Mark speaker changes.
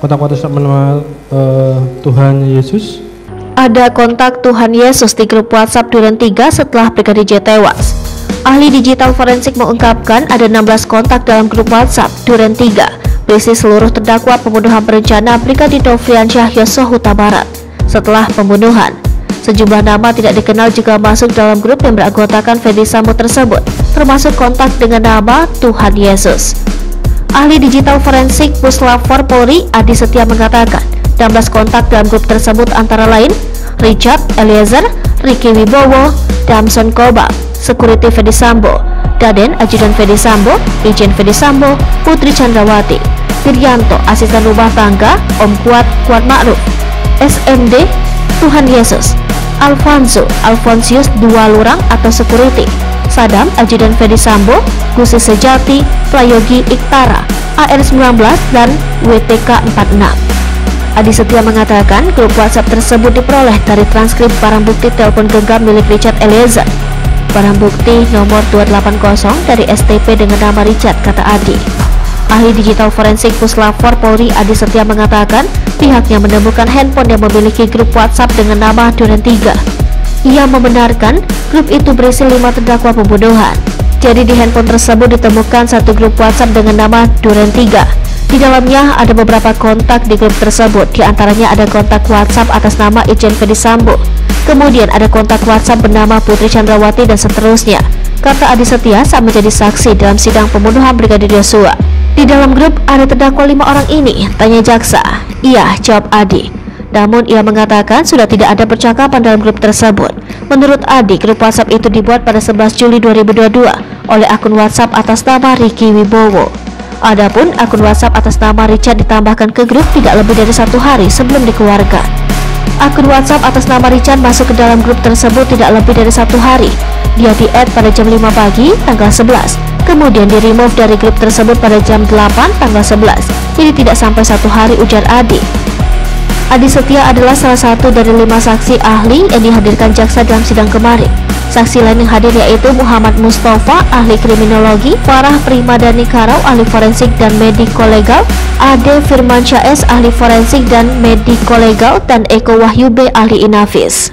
Speaker 1: kontak WhatsApp nama Tuhan Yesus?
Speaker 2: Ada kontak Tuhan Yesus di grup WhatsApp Duren 3 setelah Brigadir J tewas. Ahli digital forensik mengungkapkan ada 16 kontak dalam grup WhatsApp Duren 3 berisi seluruh terdakwa pembunuhan berencana Brigadir Nofriansyah Yosua Huta Barat. Setelah pembunuhan, sejumlah nama tidak dikenal juga masuk dalam grup yang beranggotakan Ferdy Sambo tersebut, termasuk kontak dengan nama Tuhan Yesus. Ahli digital forensik Puslap 4 Polri Adi Setia mengatakan 16 kontak dalam grup tersebut antara lain Richard Eliezer, Ricky Wibowo, Damson Kobal, Security Ferdy Sambo, Daden Ajudan Ferdy Sambo, Ijen Ferdy Sambo, Putri Chandrawati, Wiryanto Asisten Rumah Tangga, Om Kuat Ma'ruf, SMD Tuhan Yesus, Alfonsius Dua Lurang atau Security, Sadam Ajudan Ferdy Sambo, Gusi Sejati, Prayogi Iktara, AR19 dan WTK 46. Adi Setia mengatakan grup WhatsApp tersebut diperoleh dari transkrip barang bukti telepon genggam milik Richard Eliezer. Barang bukti nomor 280 dari STP dengan nama Richard, kata Adi. Ahli digital forensik Puslap 4 Polri Adi Setia mengatakan pihaknya menemukan handphone yang memiliki grup WhatsApp dengan nama Duren 3. Ia membenarkan grup itu berisi 5 terdakwa pembunuhan. Jadi di handphone tersebut ditemukan satu grup WhatsApp dengan nama Duren 3. Di dalamnya ada beberapa kontak di grup tersebut, diantaranya ada kontak WhatsApp atas nama Ijen Ferdy Sambo, kemudian ada kontak WhatsApp bernama Putri Chandrawati dan seterusnya, kata Adi Setia saat menjadi saksi dalam sidang pembunuhan Brigadir Yosua. Di dalam grup ada terdakwa 5 orang ini, tanya jaksa. Iya, jawab Adi. Namun ia mengatakan sudah tidak ada percakapan dalam grup tersebut. Menurut Adi, grup WhatsApp itu dibuat pada 11 Juli 2022 oleh akun WhatsApp atas nama Ricky Wibowo. Adapun akun WhatsApp atas nama Richard ditambahkan ke grup tidak lebih dari 1 hari sebelum dikeluarkan. Akun WhatsApp atas nama Richard masuk ke dalam grup tersebut tidak lebih dari 1 hari. Dia di-add pada jam 5 pagi tanggal 11, kemudian di-remove dari grup tersebut pada jam 8 tanggal 11. Jadi tidak sampai 1 hari, ujar Adi. Adi Setia adalah salah satu dari 5 saksi ahli yang dihadirkan jaksa dalam sidang kemarin. Saksi lain yang hadir yaitu Muhammad Mustafa, ahli kriminologi, Farah Primadani Karau, ahli forensik dan mediko-legal, Ade Firmansyah S, ahli forensik dan mediko-legal, dan Eko Wahyube, ahli inafis.